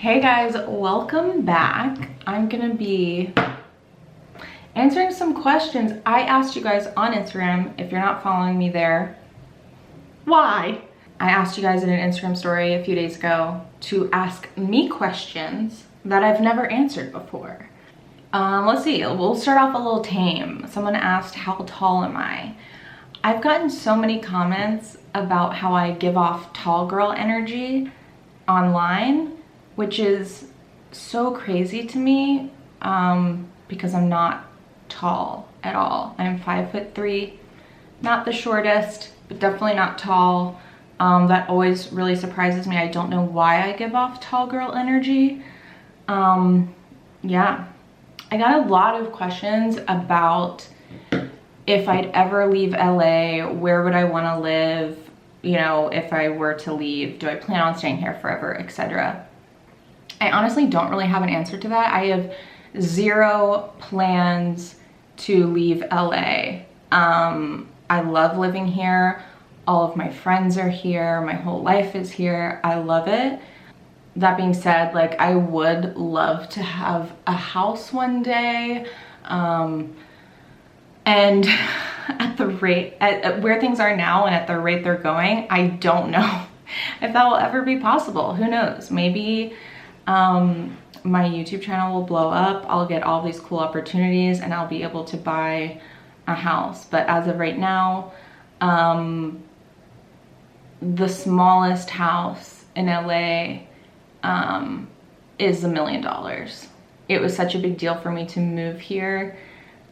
Hey guys, welcome back. I'm gonna be answering some questions I asked you guys on Instagram. If you're not following me there, why? I asked you guys in an Instagram story a few days ago to ask me questions that I've never answered before. Let's see, we'll start off a little tame. Someone asked, how tall am I? I've gotten so many comments about how I give off tall girl energy online, which is so crazy to me because I'm not tall at all. I'm 5'3", not the shortest, but definitely not tall. That always really surprises me. I don't know why I give off tall girl energy. Yeah, I got a lot of questions about if I'd ever leave LA, where would I want to live, you know, if I were to leave, do I plan on staying here forever, etc. I honestly don't really have an answer to that. I have zero plans to leave LA. I love living here. All of my friends are here. My whole life is here. I love it. That being said, like, I would love to have a house one day. And at the rate, at where things are now and at the rate they're going, I don't know if that will ever be possible. Who knows? Maybe my YouTube channel will blow up. I'll get all these cool opportunities and I'll be able to buy a house. But as of right now, the smallest house in LA is $1 million. It was such a big deal for me to move here.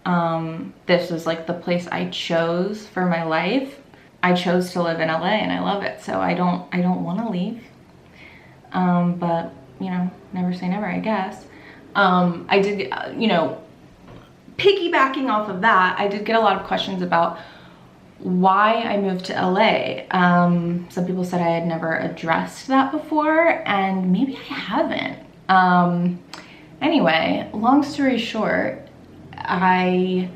This was like the place I chose for my life. I chose to live in LA and I love it. So I don't want to leave. But you know, never say never, I guess. I did, you know, piggybacking off of that, I did get a lot of questions about why I moved to LA. Some people said I had never addressed that before, and maybe I haven't. Anyway, long story short, I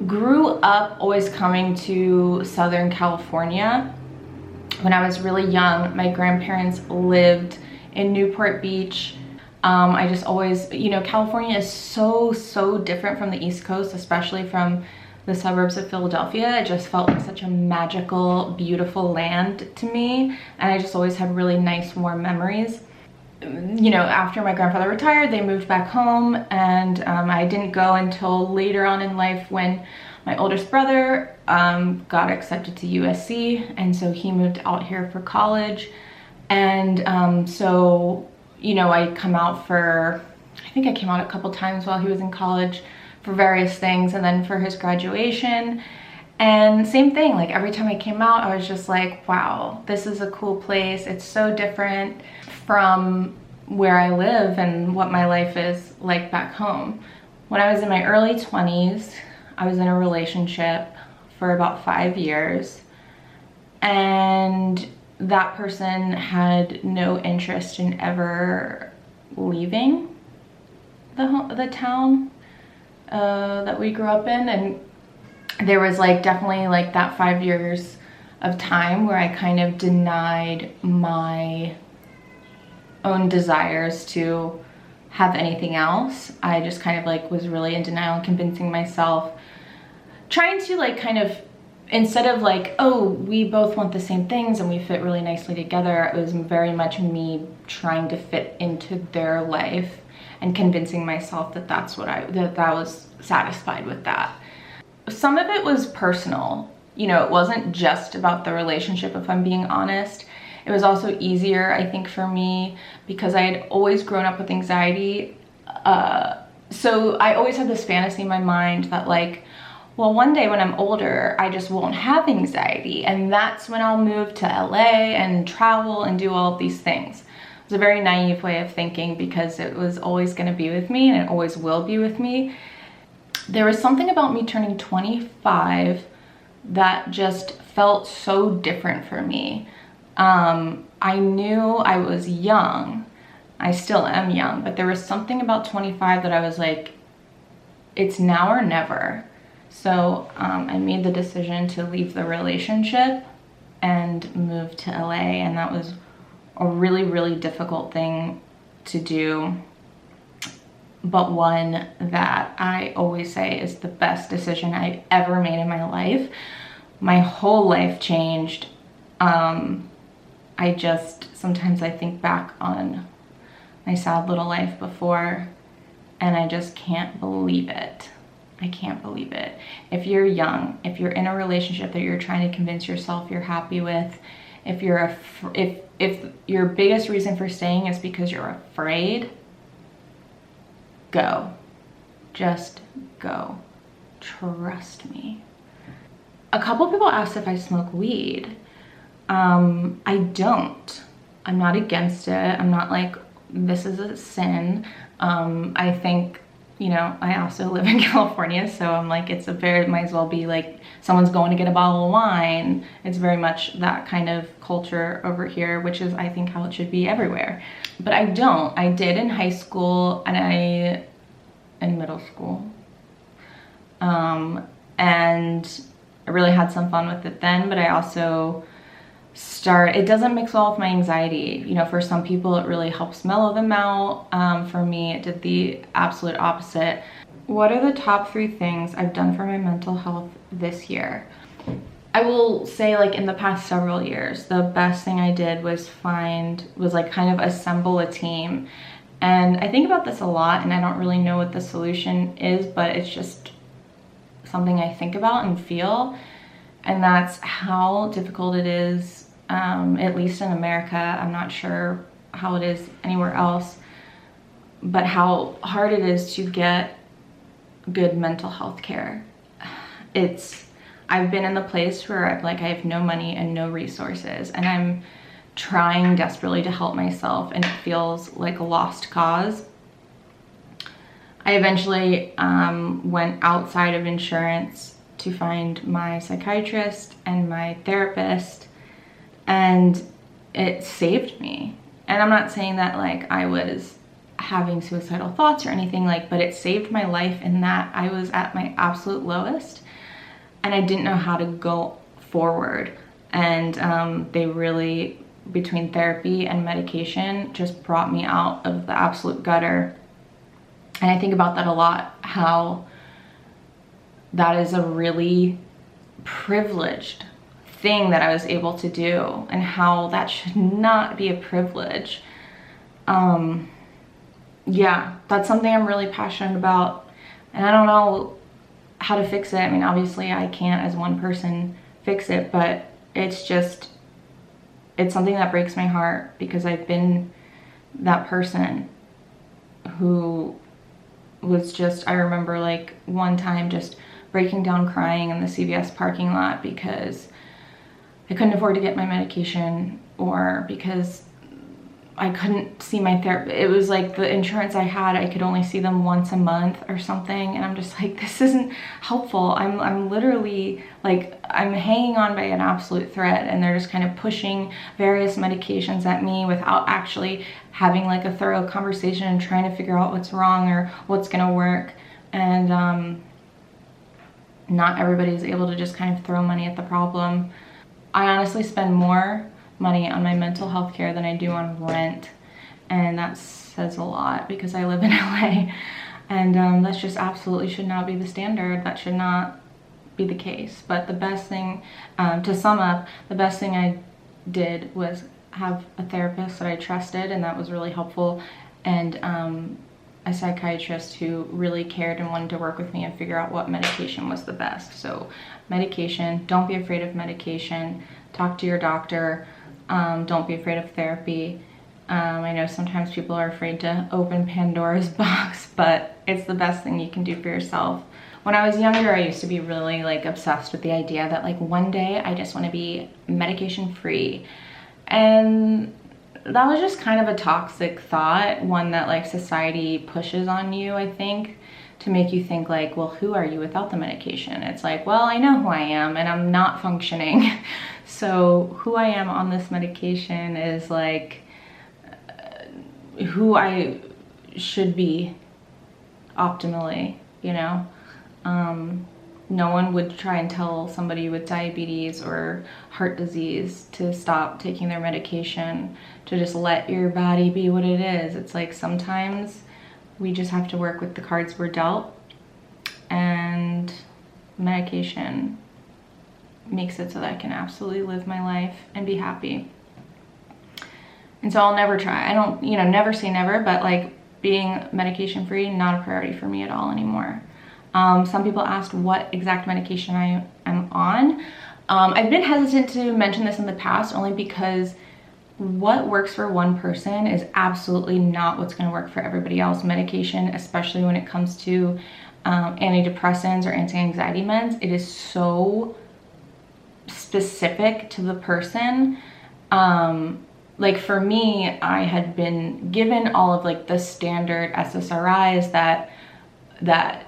grew up always coming to Southern California. When I was really young, my grandparents lived in Newport Beach. I just always, you know, California is so different from the East Coast, especially from the suburbs of Philadelphia. It just felt like such a magical, beautiful land to me. And I just always had really nice, warm memories. You know, after my grandfather retired, they moved back home, and I didn't go until later on in life when my oldest brother got accepted to USC, and so he moved out here for college. And so, you know, I come out for, I think I came out a couple times while he was in college for various things, and then for his graduation. And same thing, like every time I came out, I was just like, wow, this is a cool place. It's so different from where I live and what my life is like back home. When I was in my early 20s, I was in a relationship for about 5 years, and that person had no interest in ever leaving the town that we grew up in. And there was like definitely like that 5 years of time where I kind of denied my own desires to have anything else. I just kind of like was really in denial and convincing myself, trying to like kind of, instead of like, oh, we both want the same things and we fit really nicely together, it was very much me trying to fit into their life and convincing myself that that's what that I was satisfied with that. Some of it was personal. You know, it wasn't just about the relationship, if I'm being honest. It was also easier, I think, for me because I had always grown up with anxiety. So I always had this fantasy in my mind that like, well, one day when I'm older, I just won't have anxiety, and that's when I'll move to LA and travel and do all of these things. It was a very naive way of thinking because it was always going to be with me and it always will be with me. There was something about me turning 25 that just felt so different for me. I knew I was young. I still am young, but there was something about 25 that I was like, it's now or never. So I made the decision to leave the relationship and move to LA, and that was a really, really difficult thing to do, but one that I always say is the best decision I ever made in my life. My whole life changed. Sometimes I think back on my sad little life before, and I just can't believe it. I can't believe it. If you're young, if you're in a relationship that you're trying to convince yourself you're happy with, if your biggest reason for staying is because you're afraid, go. Just go. Trust me. A couple people asked if I smoke weed. I don't. I'm not against it. I'm not like, this is a sin. I think, you know, I also live in California, so I'm like, might as well be like someone's going to get a bottle of wine. It's very much that kind of culture over here, which is, I think, how it should be everywhere. But I don't. I did in high school and in middle school. And I really had some fun with it then, but I also it doesn't mix well with my anxiety. You know, for some people it really helps mellow them out. For me, it did the absolute opposite. What are the top 3 things I've done for my mental health this year? I will say, like, in the past several years, the best thing I did was like kind of assemble a team. And I think about this a lot, and I don't really know what the solution is, but it's just something I think about and feel. And that's how difficult it is, at least in America. I'm not sure how it is anywhere else, but how hard it is to get good mental health care. I've been in the place where I have no money and no resources, and I'm trying desperately to help myself, and it feels like a lost cause. I eventually went outside of insurance to find my psychiatrist and my therapist, and it saved me. And I'm not saying that like I was having suicidal thoughts or anything, like, but it saved my life in that I was at my absolute lowest and I didn't know how to go forward. And they really, between therapy and medication, just brought me out of the absolute gutter. And I think about that a lot, how that is a really privileged thing that I was able to do, and how that should not be a privilege. Yeah, that's something I'm really passionate about, and I don't know how to fix it. I mean, obviously I can't as one person fix it, but it's something that breaks my heart, because I've been that person who was just, I remember like one time just breaking down crying in the CVS parking lot because I couldn't afford to get my medication, or because I couldn't see my therapist. It was like the insurance I had, I could only see them once a month or something, and I'm just like, this isn't helpful. I'm literally like, I'm hanging on by an absolute thread, and they're just kind of pushing various medications at me without actually having like a thorough conversation and trying to figure out what's wrong or what's gonna work. And not everybody is able to just kind of throw money at the problem. I honestly spend more money on my mental health care than I do on rent, and that says a lot because I live in LA, and that's just absolutely should not be the standard. That should not be the case. But the best thing, to sum up, the best thing I did was have a therapist that I trusted, and that was really helpful, and a psychiatrist who really cared and wanted to work with me and figure out what medication was the best. So medication, don't be afraid of medication, talk to your doctor. Don't be afraid of therapy. I know sometimes people are afraid to open Pandora's box, but it's the best thing you can do for yourself. When I was younger, I used to be really like obsessed with the idea that like one day I just want to be medication free. And that was just kind of a toxic thought, one that like society pushes on you, I think, to make you think like, well, who are you without the medication? It's like, well, I know who I am and I'm not functioning. So who I am on this medication is like who I should be optimally, you know? No one would try and tell somebody with diabetes or heart disease to stop taking their medication, to just let your body be what it is. It's like sometimes we just have to work with the cards we're dealt, and medication makes it so that I can absolutely live my life and be happy. And so I'll never try. I don't, you know, never say never, but like being medication free, not a priority for me at all anymore. Some people asked what exact medication I am on. I've been hesitant to mention this in the past only because what works for one person is absolutely not what's going to work for everybody else. Medication, especially when it comes to antidepressants or anti-anxiety meds, it is so specific to the person. Like for me, I had been given all of like the standard SSRIs that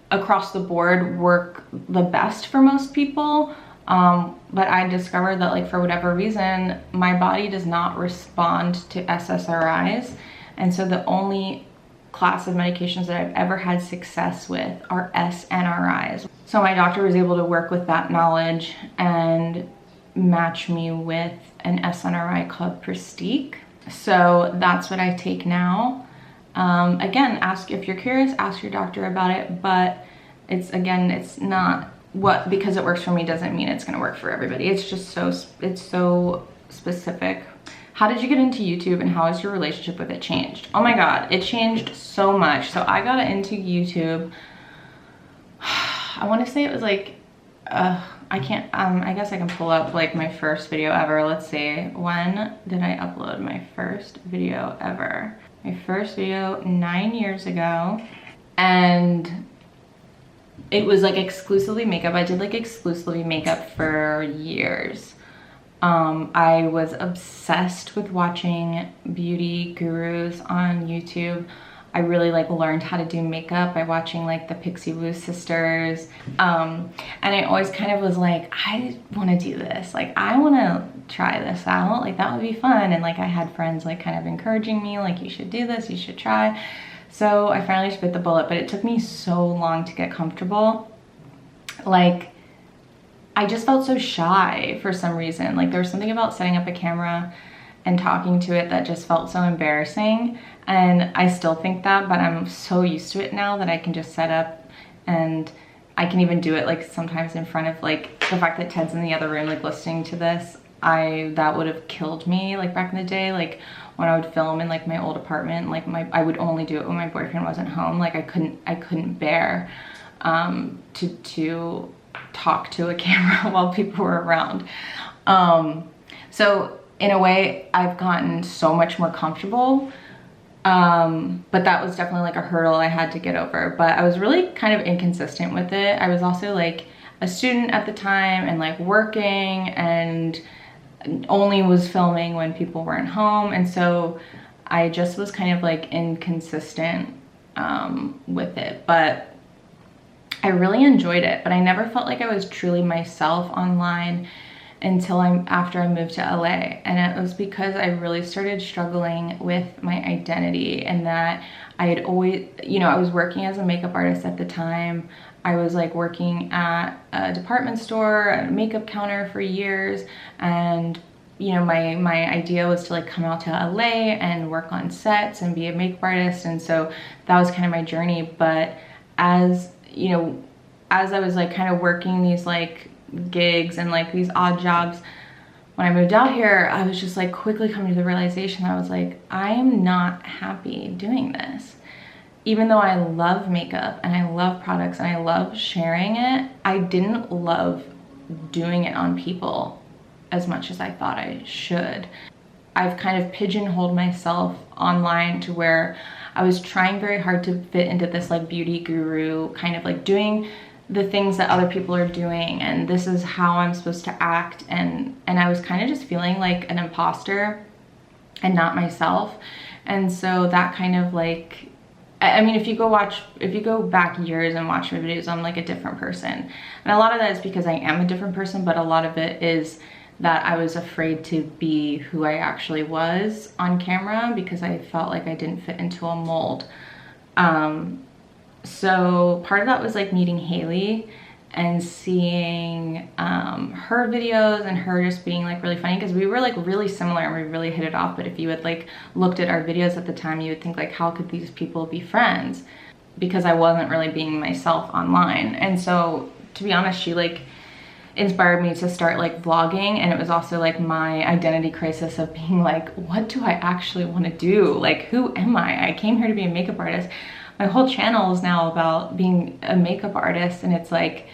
across the board work the best for most people. But I discovered that like for whatever reason, my body does not respond to SSRIs. And so the only class of medications that I've ever had success with are SNRIs. So my doctor was able to work with that knowledge and match me with an SNRI called Prestique. So that's what I take now. Again, ask if you're curious, ask your doctor about it, but it's not what, because it works for me doesn't mean it's gonna work for everybody. It's just it's so specific. How did you get into YouTube and how has your relationship with it changed? Oh my God, it changed so much. So I got into YouTube, I wanna say it was like, I guess I can pull up like my first video ever. Let's see, when did I upload my first video ever? My first video 9 years ago, and it was like exclusively makeup. I did like exclusively makeup for years. I was obsessed with watching beauty gurus on YouTube. I really like learned how to do makeup by watching like the Pixie Woo sisters. And I always kind of was like, I want to do this. Like, I want to try this out. Like, that would be fun. And like, I had friends like kind of encouraging me, like, you should do this, you should try. So I finally just bit the bullet, but it took me so long to get comfortable. Like, I just felt so shy for some reason. Like, there was something about setting up a camera and talking to it that just felt so embarrassing. And I still think that, but I'm so used to it now that I can just set up, and I can even do it like sometimes in front of like the fact that Ted's in the other room like listening to this. That would have killed me like back in the day, like when I would film in like my old apartment, like I would only do it when my boyfriend wasn't home. Like I couldn't bear to talk to a camera while people were around. So in a way, I've gotten so much more comfortable. But that was definitely like a hurdle I had to get over. But I was really kind of inconsistent with it. I was also like a student at the time and like working, and only was filming when people weren't home. And so I just was kind of like inconsistent with it. But I really enjoyed it, but I never felt like I was truly myself online until after I moved to LA. And it was because I really started struggling with my identity, and that I had always, you know, I was working as a makeup artist at the time. I was like working at a department store, at a makeup counter for years. And you know, my idea was to like come out to LA and work on sets and be a makeup artist. And so that was kind of my journey. But as, you know, as I was like kind of working these like gigs and like these odd jobs, when I moved out here, I was just like quickly coming to the realization that I was like, I am not happy doing this. Even though I love makeup and I love products and I love sharing it, I didn't love doing it on people as much as I thought I should. I've kind of pigeonholed myself online to where I was trying very hard to fit into this like beauty guru, kind of like doing the things that other people are doing, and this is how I'm supposed to act, and I was kind of just feeling like an imposter and not myself. And so that kind of like, I mean, if you go back years and watch my videos, I'm like a different person. And a lot of that is because I am a different person, but a lot of it is that I was afraid to be who I actually was on camera because I felt like I didn't fit into a mold. So part of that was like meeting Haley and seeing her videos and her just being like really funny, because we were like really similar and we really hit it off. But if you had like looked at our videos at the time, you would think like, how could these people be friends? Because I wasn't really being myself online. And so to be honest, she like inspired me to start like vlogging, and it was also like my identity crisis of being like, what do I actually want to do? Like, who am I? I came here to be a makeup artist. My whole channel is now about being a makeup artist, and it's like,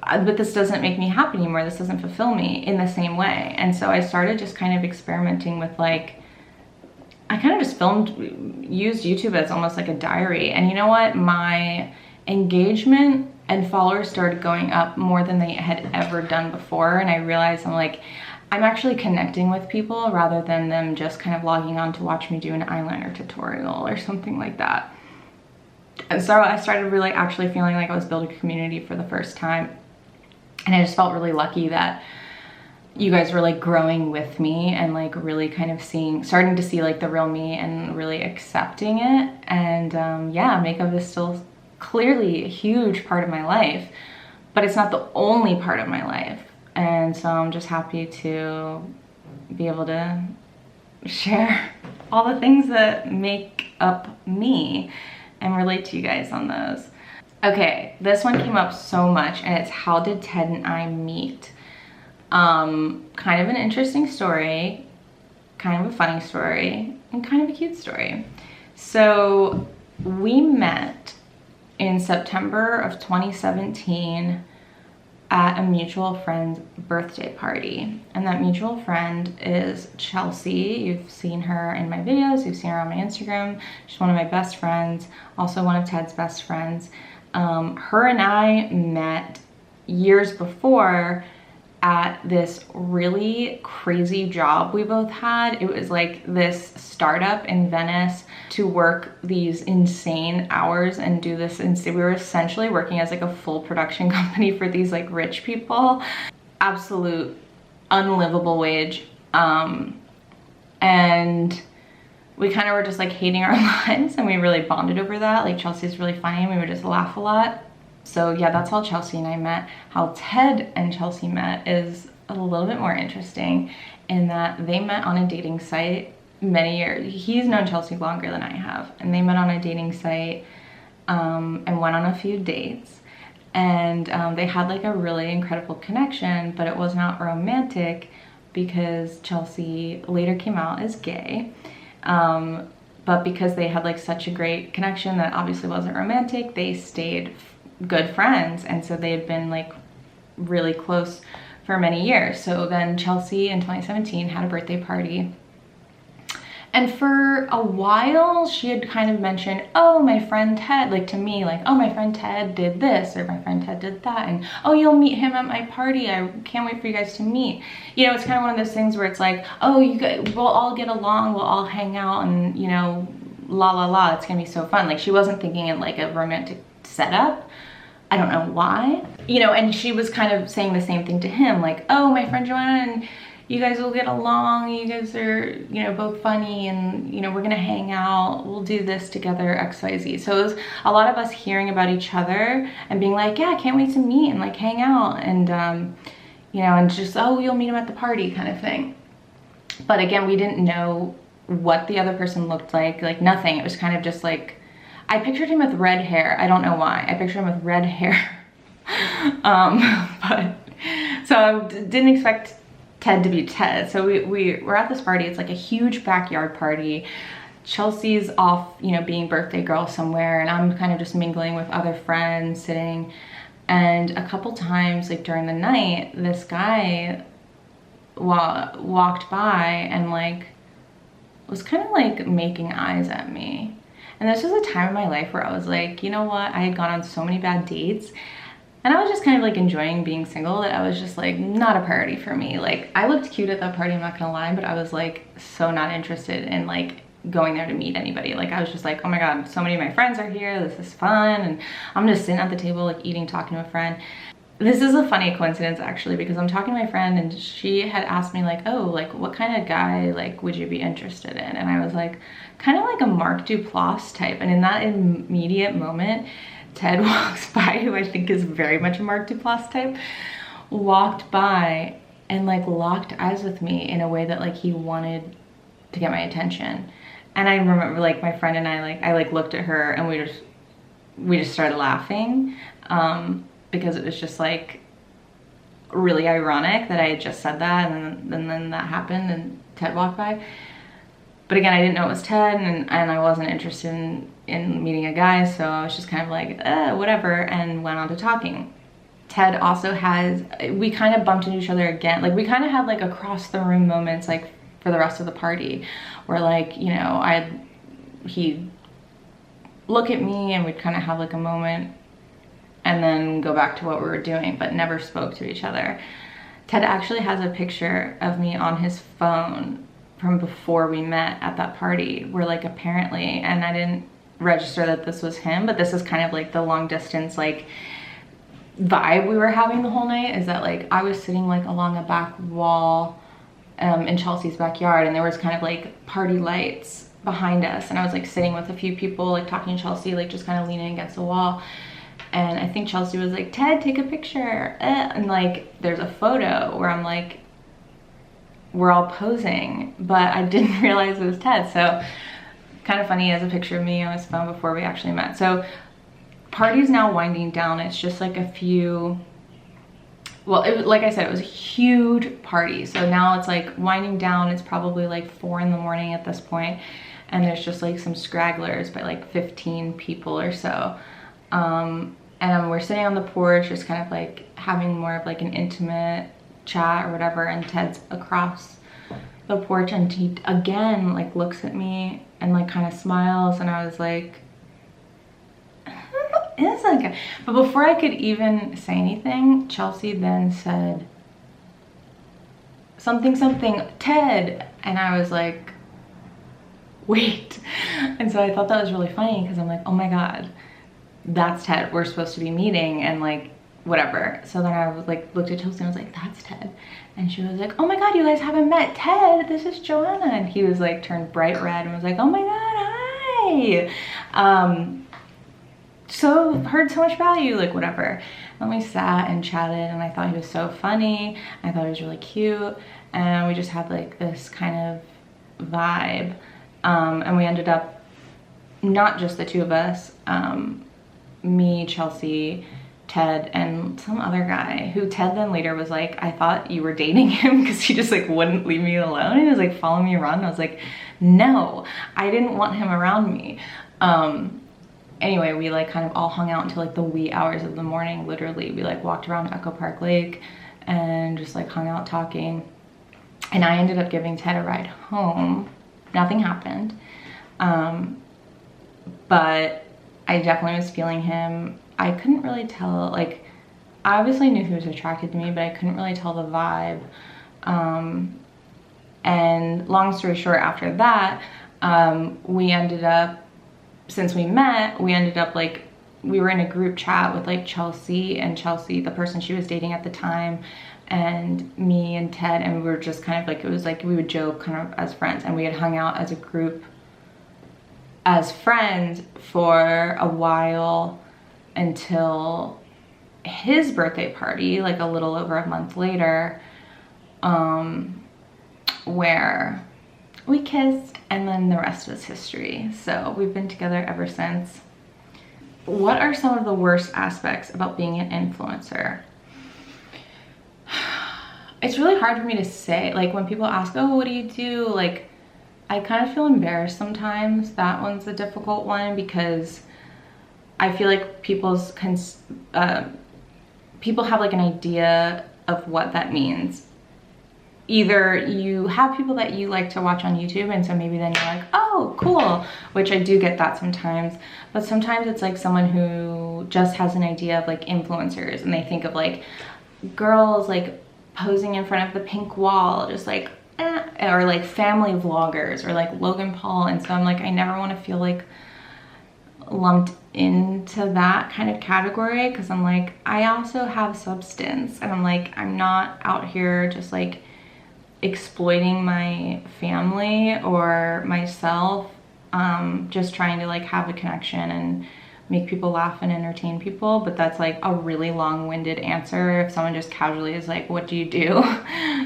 but this doesn't make me happy anymore. This doesn't fulfill me in the same way. And so I started just kind of experimenting with like, I kind of just used YouTube as almost like a diary. And you know what? My engagement and followers started going up more than they had ever done before. And I realized I'm actually connecting with people rather than them just kind of logging on to watch me do an eyeliner tutorial or something like that. And so I started really actually feeling like I was building a community for the first time. And I just felt really lucky that you guys were like growing with me and like really kind of starting to see like the real me and really accepting it. And yeah, makeup is still clearly a huge part of my life, but it's not the only part of my life. And so I'm just happy to be able to share all the things that make up me and relate to you guys on those. Okay, this one came up so much, and it's how did Ted and I meet? Kind of an interesting story, kind of a funny story, and kind of a cute story. So we met in September of 2017 at a mutual friend's birthday party. And that mutual friend is Chelsea. You've seen her in my videos, you've seen her on my Instagram. She's one of my best friends, also one of Ted's best friends. Her and I met years before at this really crazy job we both had. It was like this startup in Venice to work these insane hours and do this. And we were essentially working as like a full production company for these like rich people. Absolute unlivable wage. And we kind of were just like hating our lives, and we really bonded over that. Like, Chelsea's really funny and we would just laugh a lot. So yeah, that's how Chelsea and I met. How Ted and Chelsea met is a little bit more interesting in that they met on a dating site many years. He's known Chelsea longer than I have, and they met on a dating site and went on a few dates. And they had like a really incredible connection, but it was not romantic because Chelsea later came out as gay. But because they had like such a great connection that obviously wasn't romantic, they stayed good friends. And so they had been like really close for many years. So then Chelsea in 2017 had a birthday party. And for a while, she had kind of mentioned, oh, my friend Ted, like to me, like, oh, my friend Ted did this, or my friend Ted did that, and oh, you'll meet him at my party. I can't wait for you guys to meet. You know, it's kind of one of those things where it's like, oh, you guys, we'll all get along, we'll all hang out, and, you know, la la la, it's gonna be so fun. Like, she wasn't thinking in like a romantic setup. I don't know why. You know, and she was kind of saying the same thing to him, like, oh, my friend Joanna and you guys will get along, you guys are, you know, both funny, and, you know, we're gonna hang out, we'll do this together, XYZ. So it was a lot of us hearing about each other and being like, yeah, I can't wait to meet and like hang out, and you know, and just, oh, you'll meet him at the party kind of thing. But again, we didn't know what the other person looked like nothing. It was kind of just like, I pictured him with red hair. I don't know why. I pictured him with red hair. But so I didn't expect Ted to be Ted. So we're at this party. It's like a huge backyard party. Chelsea's off, you know, being birthday girl somewhere, and I'm kind of just mingling with other friends, sitting. And a couple times, like during the night, this guy walked by and like was kind of like making eyes at me. And this was a time in my life where I was like, you know what? I had gone on so many bad dates, and I was just kind of like enjoying being single, that I was just like, not a priority for me. Like, I looked cute at that party, I'm not gonna lie, but I was like so not interested in like going there to meet anybody. Like, I was just like, oh my God, so many of my friends are here, this is fun, and I'm just sitting at the table like eating, talking to a friend. This is a funny coincidence actually, because I'm talking to my friend and she had asked me like, oh, like what kind of guy like would you be interested in? And I was like, kind of like a Mark Duplass type. And in that immediate moment, Ted walks by, who I think is very much a Mark Duplass type, walked by and like locked eyes with me in a way that like he wanted to get my attention. And I remember like my friend and I looked at her and we just started laughing, because it was just like really ironic that I had just said that, and then that happened and Ted walked by. But again, I didn't know it was Ted, and I wasn't interested in meeting a guy, so I was just kind of like, whatever, and went on to talking. Ted also we kind of bumped into each other again. Like, we kind of had like across the room moments, like for the rest of the party, where like, you know, he'd look at me and we'd kind of have like a moment and then go back to what we were doing, but never spoke to each other. Ted actually has a picture of me on his phone from before we met at that party, where like apparently, and I didn't register that this was him, but this is kind of like the long distance like vibe we were having the whole night, is that like I was sitting like along a back wall in Chelsea's backyard, and there was kind of like party lights behind us, and I was like sitting with a few people like talking to Chelsea, like just kind of leaning against the wall. And I think Chelsea was like, Ted, take a picture. And like, there's a photo where I'm like, we're all posing, but I didn't realize it was Ted. So kind of funny, as a picture of me on his phone before we actually met. So party's now winding down. It's just like a few, well, like I said, it was a huge party. So now it's like winding down. It's probably like 4 in the morning at this point. And there's just like some scragglers, but like 15 people or so. And we're sitting on the porch, just kind of like having more of like an intimate chat or whatever, and Ted's across the porch, and he again like looks at me and like kind of smiles, and I was like, who is that guy? But before I could even say anything, Chelsea then said something Ted, and I was like, wait. And so I thought that was really funny, because I'm like, oh my god, that's Ted, we're supposed to be meeting, and like whatever. So then I was like, looked at Chelsea and I was like, that's Ted. And she was like, oh my god, you guys haven't met. Ted, this is Joanna. And he was like turned bright red and was like, oh my god, hi. So heard so much about you, like whatever. And we sat and chatted, and I thought he was so funny. I thought he was really cute, and we just had like this kind of vibe. And we ended up, not just the two of us, me, Chelsea, Ted, and some other guy, who Ted then later was like, I thought you were dating him, because he just like wouldn't leave me alone. He was like following me around, and I was like, no, I didn't want him around me. Anyway, we like kind of all hung out until like the wee hours of the morning. Literally, we like walked around Echo Park Lake and just like hung out talking. And I ended up giving Ted a ride home. Nothing happened. But I definitely was feeling him. I couldn't really tell, like, I obviously knew he was attracted to me, but I couldn't really tell the vibe. And long story short, after that, we ended up, since we met, we ended up like, we were in a group chat with like Chelsea, the person she was dating at the time, and me and Ted, and we were just kind of like, it was like we would joke kind of as friends, and we had hung out as a group as friends for a while until his birthday party, like a little over a month later, where we kissed, and then the rest was history. So we've been together ever since. What are some of the worst aspects about being an influencer? It's really hard for me to say. Like when people ask, oh, what do you do? Like, I kind of feel embarrassed sometimes. That one's a difficult one, because I feel like people have like an idea of what that means. Either you have people that you like to watch on YouTube, and so maybe then you're like, oh, cool, which I do get that sometimes. But sometimes it's like someone who just has an idea of like influencers, and they think of like girls like posing in front of the pink wall, just like, or like family vloggers, or like Logan Paul. And so I'm like, I never want to feel like lumped into that kind of category, because I'm like, I also have substance, and I'm like, I'm not out here just like exploiting my family or myself, just trying to like have a connection and make people laugh and entertain people, but that's like a really long-winded answer if someone just casually is like, what do you do?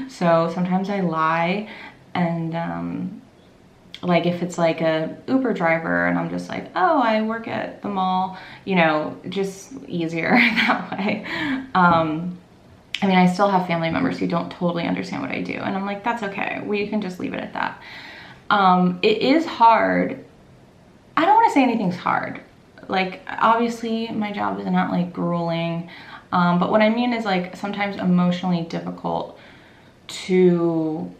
So sometimes I lie, and like if it's like a Uber driver and I'm just like, oh, I work at the mall, you know, just easier that way. I mean, I still have family members who don't totally understand what I do, and I'm like, that's okay. We can just leave it at that. It is hard. I don't want to say anything's hard. Like, obviously my job is not like grueling, but what I mean is like sometimes emotionally difficult to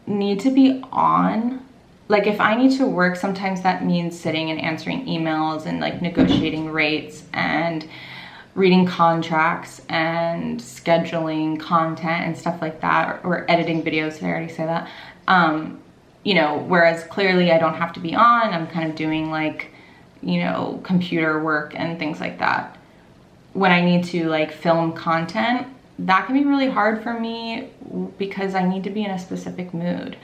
need to be on. Like if I need to work, sometimes that means sitting and answering emails and like negotiating rates and reading contracts and scheduling content and stuff like that, or editing videos. Did I already say that? You know, whereas clearly I don't have to be on. I'm kind of doing like, you know, computer work and things like that. When I need to like film content, that can be really hard for me because I need to be in a specific mood.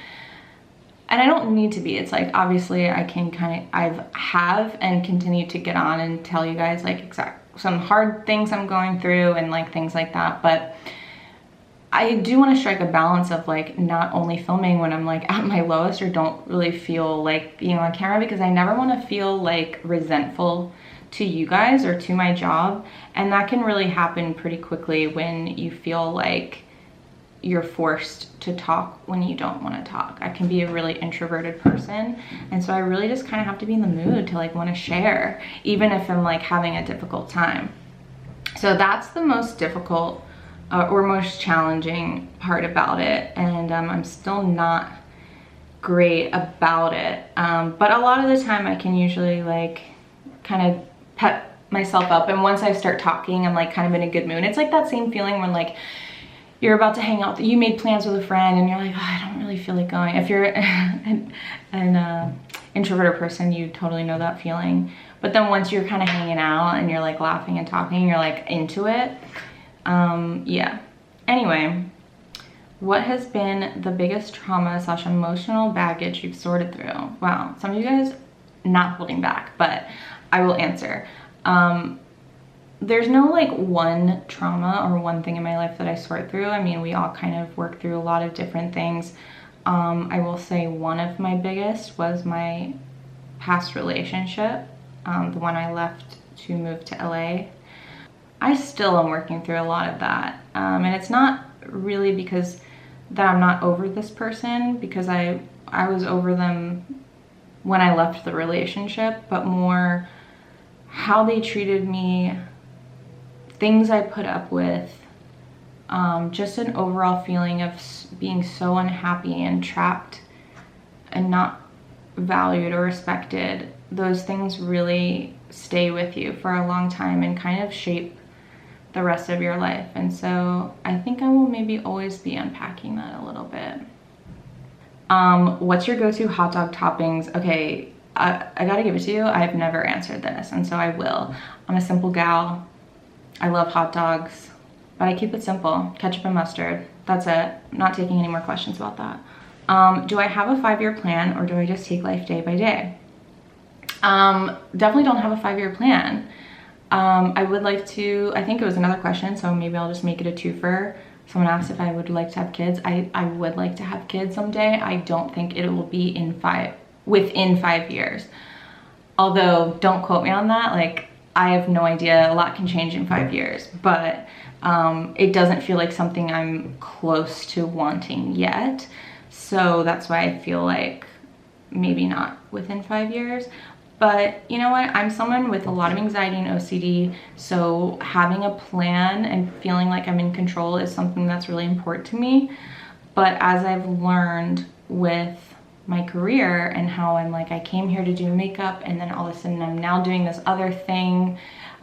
And I don't need to be. It's like, obviously I can have and continue to get on and tell you guys like some hard things I'm going through and like things like that. But I do want to strike a balance of like not only filming when I'm like at my lowest or don't really feel like being on camera, because I never want to feel like resentful to you guys or to my job. And that can really happen pretty quickly when you feel like you're forced to talk when you don't want to talk. I can be a really introverted person, and so I really just kind of have to be in the mood to like want to share, even if I'm like having a difficult time. So that's the most difficult or most challenging part about it, and I'm still not great about it, but a lot of the time I can usually like kind of pep myself up, and once I start talking I'm like kind of in a good mood. It's like that same feeling when like you're about to hang out, you made plans with a friend and you're like, oh, I don't really feel like going. If you're an introverted person, you totally know that feeling. But then once you're kind of hanging out and you're like laughing and talking, you're like into it. Yeah. Anyway, what has been the biggest trauma / emotional baggage you've sorted through? Wow, some of you guys not holding back, but I will answer. There's no like one trauma or one thing in my life that I sort through. I mean, we all kind of work through a lot of different things. I will say one of my biggest was my past relationship, the one I left to move to LA. I still am working through a lot of that. And it's not really because that I'm not over this person, because I was over them when I left the relationship, but more how they treated me, things I put up with, just an overall feeling of being so unhappy and trapped and not valued or respected. Those things really stay with you for a long time and kind of shape the rest of your life. And so I think I will maybe always be unpacking that a little bit. What's your go-to hot dog toppings? Okay, I gotta give it to you. I've never answered this, and so I will. I'm a simple gal. I love hot dogs, but I keep it simple. Ketchup and mustard. That's it. I'm not taking any more questions about that. Do I have a 5-year plan, or do I just take life day by day? Definitely don't have a 5-year plan. I would like to, I think it was another question, so maybe I'll just make it a twofer. Someone asked if I would like to have kids. I would like to have kids someday. I don't think it will be within 5 years. Although, don't quote me on that. Like, I have no idea. A lot can change in 5 years, but it doesn't feel like something I'm close to wanting yet. So that's why I feel like maybe not within 5 years. But you know what? I'm someone with a lot of anxiety and OCD, so having a plan and feeling like I'm in control is something that's really important to me. But as I've learned with my career and how I'm like, I came here to do makeup, and then all of a sudden I'm now doing this other thing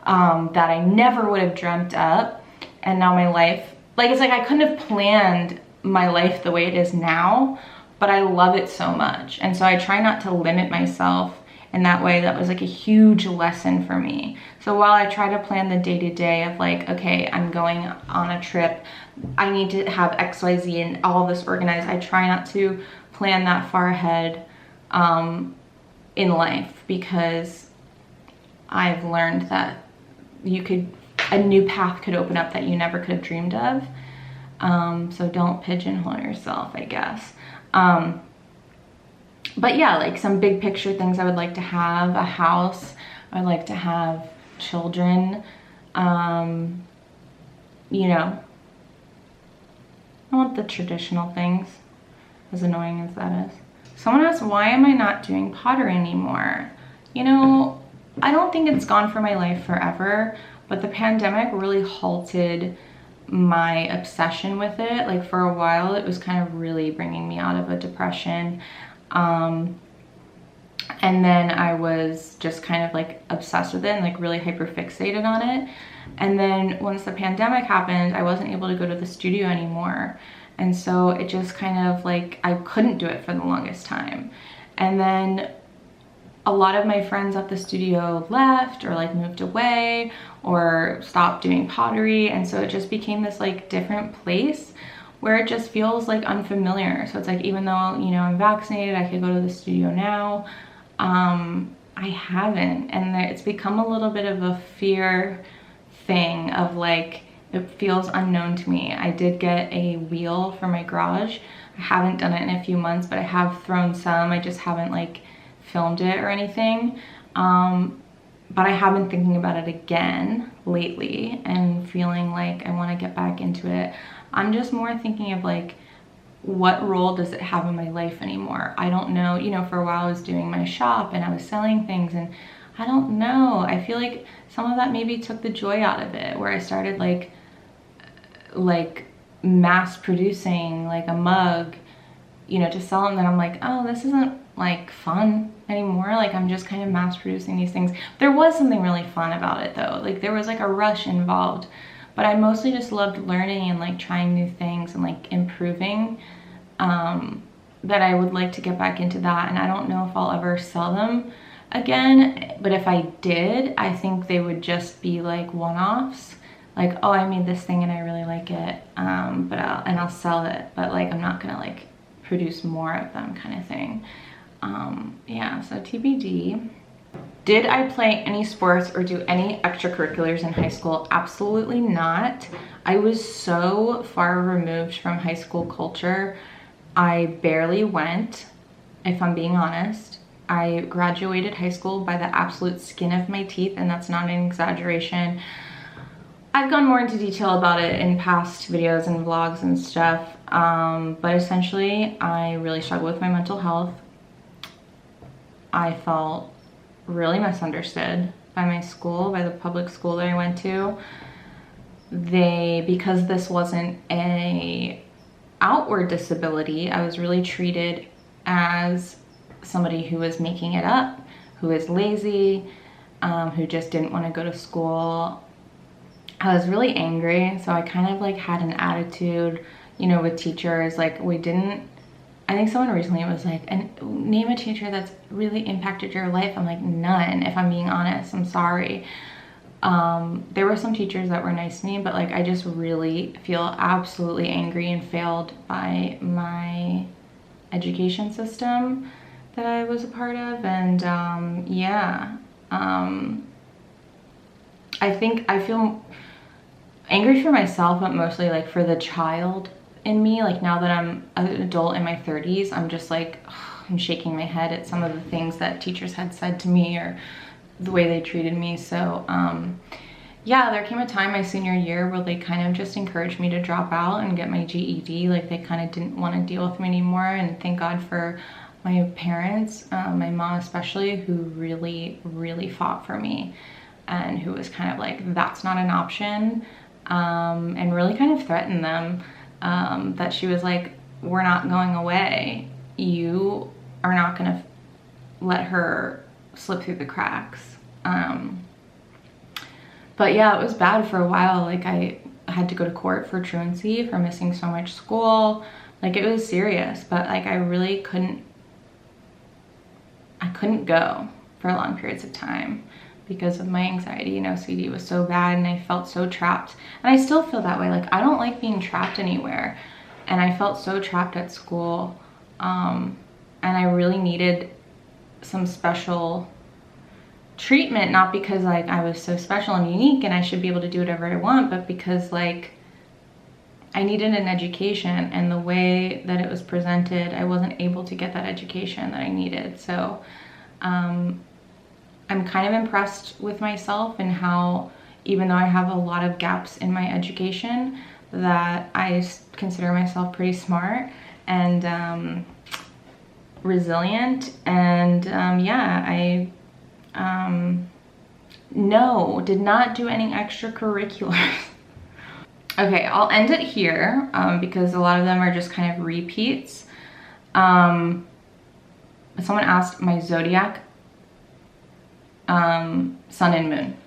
that I never would have dreamt up. And now my life, like, it's like I couldn't have planned my life the way it is now, but I love it so much. And so I try not to limit myself in that way. That was like a huge lesson for me. So while I try to plan the day-to-day of like, okay, I'm going on a trip, I need to have XYZ and all this organized, I try not to plan that far ahead in life, because I've learned that a new path could open up that you never could have dreamed of. So don't pigeonhole yourself, I guess. But yeah, like some big picture things I would like to have: a house. I'd like to have children. You know, I want the traditional things, as annoying as that is. Someone asked, why am I not doing pottery anymore? You know, I don't think it's gone from my life forever, but the pandemic really halted my obsession with it. Like for a while, it was kind of really bringing me out of a depression. And then I was just kind of like obsessed with it and like really hyper fixated on it. And then once the pandemic happened, I wasn't able to go to the studio anymore. And so it just kind of like, I couldn't do it for the longest time. And then a lot of my friends at the studio left or like moved away or stopped doing pottery. And so it just became this like different place where it just feels like unfamiliar. So it's like, even though, you know, I'm vaccinated, I could go to the studio now, I haven't. And it's become a little bit of a fear thing of like, it feels unknown to me. I did get a wheel for my garage. I haven't done it in a few months, but I have thrown some. I just haven't like filmed it or anything. But I have been thinking about it again lately and feeling like I want to get back into it. I'm just more thinking of like, what role does it have in my life anymore? I don't know. You know, for a while I was doing my shop and I was selling things, and I don't know. I feel like some of that maybe took the joy out of it, where I started like mass producing like a mug, you know, to sell, and then I'm like, oh, this isn't like fun anymore. Like I'm just kind of mass producing these things. There was something really fun about it though. Like there was like a rush involved, but I mostly just loved learning and like trying new things and like improving. That I would like to get back into that, and I don't know if I'll ever sell them again, but if I did, I think they would just be like one-offs. Like, oh, I made this thing and I really like it, but I'll sell it, but like I'm not gonna like produce more of them, kind of thing. Yeah, so TBD. Did I play any sports or do any extracurriculars in high school? Absolutely not. I was so far removed from high school culture. I barely went, if I'm being honest. I graduated high school by the absolute skin of my teeth, and that's not an exaggeration. I've gone more into detail about it in past videos and vlogs and stuff, but essentially I really struggled with my mental health. I felt really misunderstood by my school, by the public school that I went to. Because this wasn't a outward disability, I was really treated as somebody who was making it up, who is lazy, who just didn't want to go to school. I was really angry, so I kind of like had an attitude, you know, with teachers. Like I think someone recently was like, and name a teacher that's really impacted your life. I'm like, none, if I'm being honest. I'm sorry. There were some teachers that were nice to me, but like I just really feel absolutely angry and failed by my education system that I was a part of. And yeah, I think I feel angry for myself, but mostly like for the child in me. Like now that I'm an adult in my 30s, I'm just like, I'm shaking my head at some of the things that teachers had said to me or the way they treated me. So yeah, there came a time my senior year where they kind of just encouraged me to drop out and get my GED. Like they kind of didn't want to deal with me anymore. And thank God for my parents, my mom especially, who really fought for me and who was kind of like, that's not an option, and really kind of threatened them, that she was like, we're not going away. You are not gonna let her slip through the cracks. But yeah, it was bad for a while. Like I had to go to court for truancy for missing so much school. Like it was serious, but like I really couldn't go for long periods of time because of my anxiety, and OCD was so bad, and I felt so trapped. And I still feel that way. Like I don't like being trapped anywhere, and I felt so trapped at school. And I really needed some special treatment, not because like I was so special and unique and I should be able to do whatever I want, but because like I needed an education, and the way that it was presented, I wasn't able to get that education that I needed. So I'm kind of impressed with myself and how, even though I have a lot of gaps in my education, that I consider myself pretty smart and resilient. And yeah, I no, did not do any extracurriculars. Okay, I'll end it here because a lot of them are just kind of repeats. Someone asked my zodiac, sun and moon.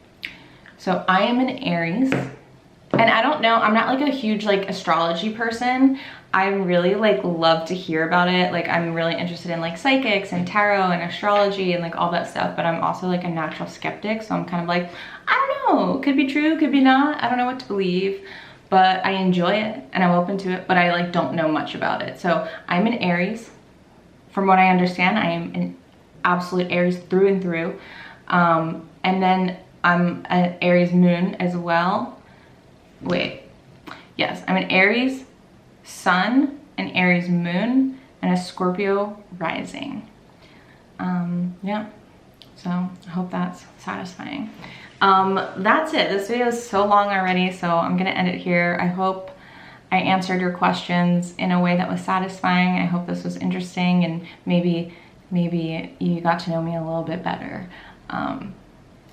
So I am an Aries, and I don't know, I'm not like a huge like astrology person. I really like love to hear about it. Like I'm really interested in like psychics and tarot and astrology and like all that stuff, but I'm also like a natural skeptic. So I'm kind of like, I don't know, could be true, could be not. I don't know what to believe, but I enjoy it and I'm open to it, but I like don't know much about it. So I'm an Aries. From what I understand, I am an absolute Aries through and through. And then I'm an Aries moon as well. Wait, yes, I'm an Aries sun, an Aries moon, and a Scorpio rising. Yeah, so I hope that's satisfying. That's it. This video is so long already, so I'm gonna end it here. I hope I answered your questions in a way that was satisfying. I hope this was interesting, and maybe you got to know me a little bit better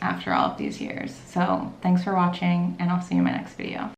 after all of these years. So thanks for watching, and I'll see you in my next video.